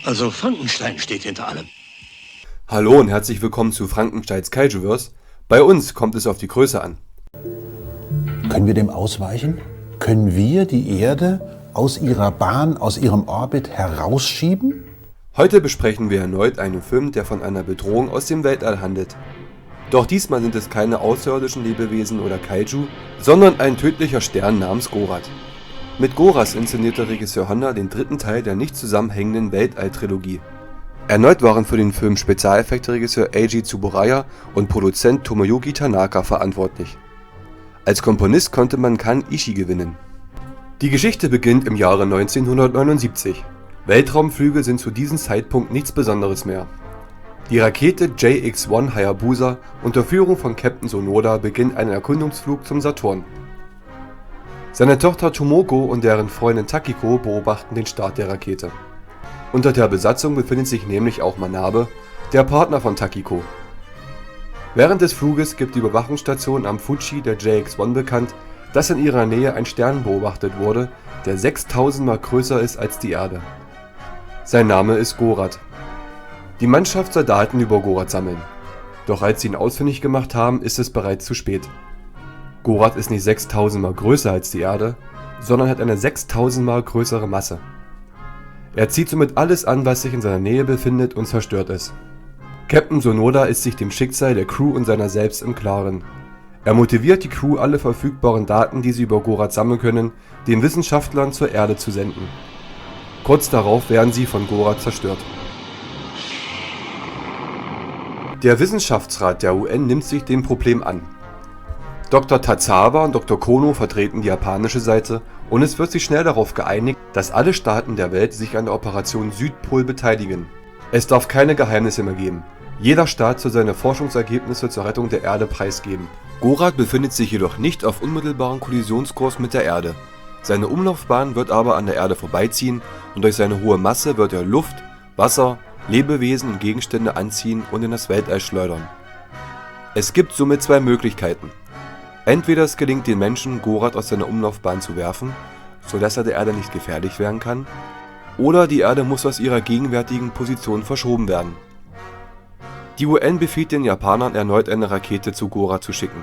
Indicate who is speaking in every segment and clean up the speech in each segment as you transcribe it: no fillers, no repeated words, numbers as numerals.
Speaker 1: Also Frankenstein steht hinter allem.
Speaker 2: Hallo und herzlich willkommen zu Frankensteins Kaijuverse. Bei uns kommt es auf die Größe an.
Speaker 3: Können wir dem ausweichen? Können wir die Erde aus ihrer Bahn, aus ihrem Orbit herausschieben?
Speaker 2: Heute besprechen wir erneut einen Film, der von einer Bedrohung aus dem Weltall handelt. Doch diesmal sind es keine außerirdischen Lebewesen oder Kaiju, sondern ein tödlicher Stern namens Gorath. Mit Gorath inszenierte Regisseur Honda den dritten Teil der nicht zusammenhängenden Weltall-Trilogie. Erneut waren für den Film Spezialeffekte-Regisseur Eiji Tsuburaya und Produzent Tomoyuki Tanaka verantwortlich. Als Komponist konnte man Kan Ishii gewinnen. Die Geschichte beginnt im Jahre 1979. Weltraumflüge sind zu diesem Zeitpunkt nichts Besonderes mehr. Die Rakete JX-1 Hayabusa unter Führung von Captain Sonoda beginnt einen Erkundungsflug zum Saturn. Seine Tochter Tomoko und deren Freundin Takiko beobachten den Start der Rakete. Unter der Besatzung befindet sich nämlich auch Manabe, der Partner von Takiko. Während des Fluges gibt die Überwachungsstation am Fuji der JX-1 bekannt, dass in ihrer Nähe ein Stern beobachtet wurde, der 6000 Mal größer ist als die Erde. Sein Name ist Gorath. Die Mannschaft soll Daten über Gorath sammeln. Doch als sie ihn ausfindig gemacht haben, ist es bereits zu spät. Gorath ist nicht 6000 Mal größer als die Erde, sondern hat eine 6000 Mal größere Masse. Er zieht somit alles an, was sich in seiner Nähe befindet, und zerstört es. Captain Sonoda ist sich dem Schicksal der Crew und seiner selbst im Klaren. Er motiviert die Crew, alle verfügbaren Daten, die sie über Gorath sammeln können, den Wissenschaftlern zur Erde zu senden. Kurz darauf werden sie von Gorath zerstört. Der Wissenschaftsrat der UN nimmt sich dem Problem an. Dr. Tazawa und Dr. Kono vertreten die japanische Seite und es wird sich schnell darauf geeinigt, dass alle Staaten der Welt sich an der Operation Südpol beteiligen. Es darf keine Geheimnisse mehr geben. Jeder Staat soll seine Forschungsergebnisse zur Rettung der Erde preisgeben. Gorath befindet sich jedoch nicht auf unmittelbaren Kollisionskurs mit der Erde. Seine Umlaufbahn wird aber an der Erde vorbeiziehen und durch seine hohe Masse wird er Luft, Wasser, Lebewesen und Gegenstände anziehen und in das Weltall schleudern. Es gibt somit zwei Möglichkeiten. Entweder es gelingt den Menschen, Gorath aus seiner Umlaufbahn zu werfen, sodass er der Erde nicht gefährlich werden kann, oder die Erde muss aus ihrer gegenwärtigen Position verschoben werden. Die UN befiehlt den Japanern erneut eine Rakete zu Gorath zu schicken.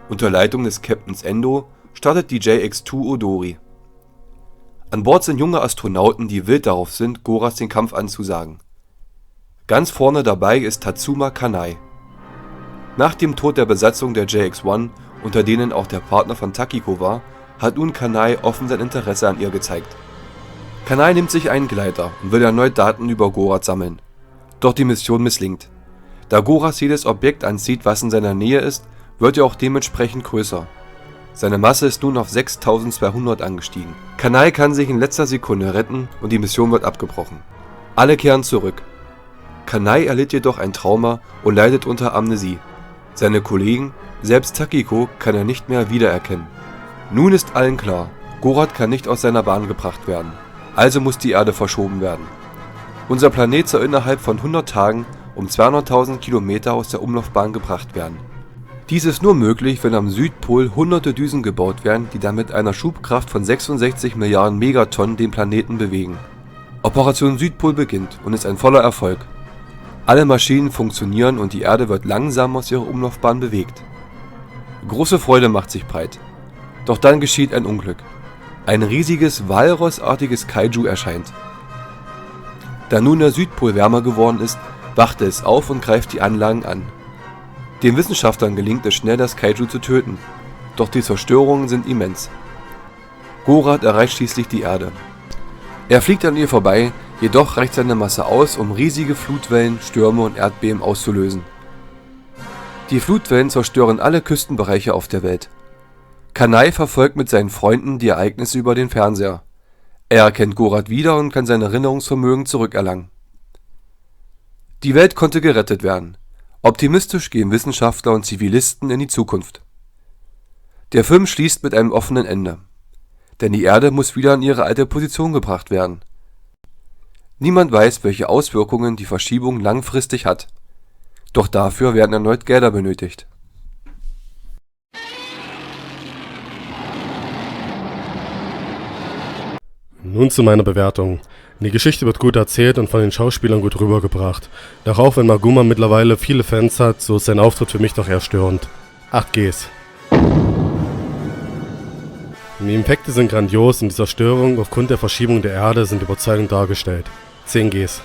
Speaker 2: Unter Leitung des Captains Endo startet die JX-2 Odori. An Bord sind junge Astronauten, die wild darauf sind, Gorath den Kampf anzusagen. Ganz vorne dabei ist Tatsuma Kanai. Nach dem Tod der Besatzung der JX-1, unter denen auch der Partner von Takiko war, hat nun Kanai offen sein Interesse an ihr gezeigt. Kanai nimmt sich einen Gleiter und will erneut Daten über Gorath sammeln. Doch die Mission misslingt. Da Gorath jedes Objekt anzieht, was in seiner Nähe ist, wird er auch dementsprechend größer. Seine Masse ist nun auf 6200 angestiegen. Kanai kann sich in letzter Sekunde retten und die Mission wird abgebrochen. Alle kehren zurück. Kanai erlitt jedoch ein Trauma und leidet unter Amnesie. Seine Kollegen, selbst Takiko, kann er nicht mehr wiedererkennen. Nun ist allen klar, Gorath kann nicht aus seiner Bahn gebracht werden, also muss die Erde verschoben werden. Unser Planet soll innerhalb von 100 Tagen um 200.000 Kilometer aus der Umlaufbahn gebracht werden. Dies ist nur möglich, wenn am Südpol hunderte Düsen gebaut werden, die dann mit einer Schubkraft von 66 Milliarden Megatonnen den Planeten bewegen. Operation Südpol beginnt und ist ein voller Erfolg. Alle Maschinen funktionieren und die Erde wird langsam aus ihrer Umlaufbahn bewegt. Große Freude macht sich breit. Doch dann geschieht ein Unglück. Ein riesiges, walrossartiges Kaiju erscheint. Da nun der Südpol wärmer geworden ist, wacht es auf und greift die Anlagen an. Den Wissenschaftlern gelingt es schnell, das Kaiju zu töten. Doch die Zerstörungen sind immens. Gorath erreicht schließlich die Erde. Er fliegt an ihr vorbei, jedoch reicht seine Masse aus, um riesige Flutwellen, Stürme und Erdbeben auszulösen. Die Flutwellen zerstören alle Küstenbereiche auf der Welt. Kanai verfolgt mit seinen Freunden die Ereignisse über den Fernseher. Er erkennt Gorath wieder und kann sein Erinnerungsvermögen zurückerlangen. Die Welt konnte gerettet werden. Optimistisch gehen Wissenschaftler und Zivilisten in die Zukunft. Der Film schließt mit einem offenen Ende. Denn die Erde muss wieder in ihre alte Position gebracht werden. Niemand weiß, welche Auswirkungen die Verschiebung langfristig hat. Doch dafür werden erneut Gelder benötigt.
Speaker 4: Nun zu meiner Bewertung. Die Geschichte wird gut erzählt und von den Schauspielern gut rübergebracht. Doch auch wenn Maguma mittlerweile viele Fans hat, so ist sein Auftritt für mich doch eher störend. 8 Gs. Die Effekte sind grandios und die Zerstörung aufgrund der Verschiebung der Erde sind überzeugend dargestellt. 10 Gs.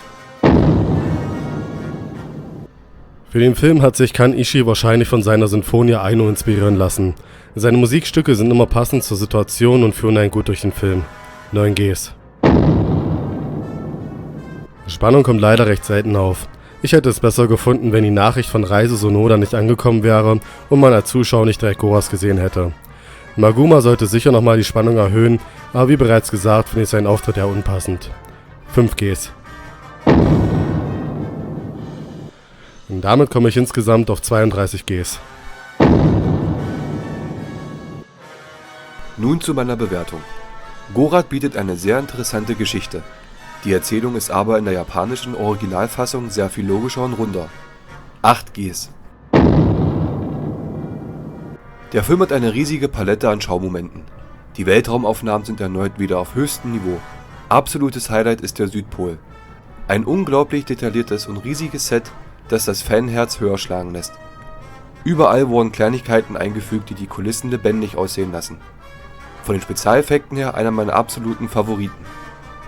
Speaker 4: Für den Film hat sich Kan Ishii wahrscheinlich von seiner Sinfonia Aino inspirieren lassen. Seine Musikstücke sind immer passend zur Situation und führen einen gut durch den Film. 9 Gs. Spannung kommt leider recht selten auf. Ich hätte es besser gefunden, wenn die Nachricht von Reise Sonoda nicht angekommen wäre und man als Zuschauer nicht direkt Goras gesehen hätte. Maguma sollte sicher nochmal die Spannung erhöhen, aber wie bereits gesagt, finde ich seinen Auftritt eher unpassend. 5 Gs. Und damit komme ich insgesamt auf 32 Gs.
Speaker 2: Nun zu meiner Bewertung. Gorat bietet eine sehr interessante Geschichte. Die Erzählung ist aber in der japanischen Originalfassung sehr viel logischer und runder. 8 Gs. Der Film hat eine riesige Palette an Schaumomenten. Die Weltraumaufnahmen sind erneut wieder auf höchstem Niveau. Absolutes Highlight ist der Südpol. Ein unglaublich detailliertes und riesiges Set, das das Fanherz höher schlagen lässt. Überall wurden Kleinigkeiten eingefügt, die die Kulissen lebendig aussehen lassen. Von den Spezialeffekten her einer meiner absoluten Favoriten.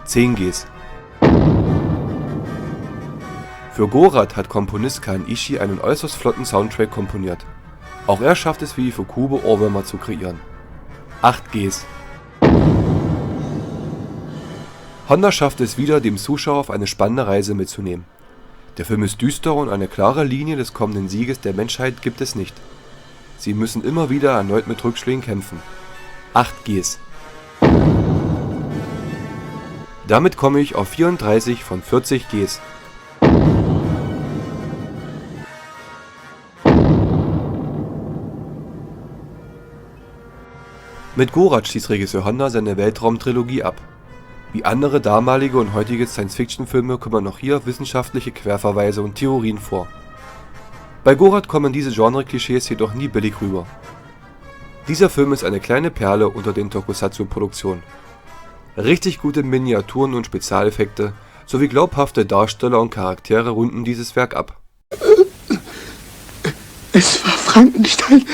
Speaker 2: 10 Gs. Für Gorat hat Komponist Kan Ishii einen äußerst flotten Soundtrack komponiert. Auch er schafft es wie Ifukube Ohrwürmer zu kreieren. 8 Gs. Honda schafft es wieder, dem Zuschauer auf eine spannende Reise mitzunehmen. Der Film ist düster und eine klare Linie des kommenden Sieges der Menschheit gibt es nicht. Sie müssen immer wieder erneut mit Rückschlägen kämpfen. 8 Gs. Damit komme ich auf 34 von 40 Gs. Mit Gorat schließt Regisseur Honda seine Weltraumtrilogie ab. Wie andere damalige und heutige Science-Fiction-Filme kommen auch hier wissenschaftliche Querverweise und Theorien vor. Bei Gorat kommen diese Genre-Klischees jedoch nie billig rüber. Dieser Film ist eine kleine Perle unter den Tokusatsu-Produktionen. Richtig gute Miniaturen und Spezialeffekte sowie glaubhafte Darsteller und Charaktere runden dieses Werk ab.
Speaker 1: Es war Frankenstein.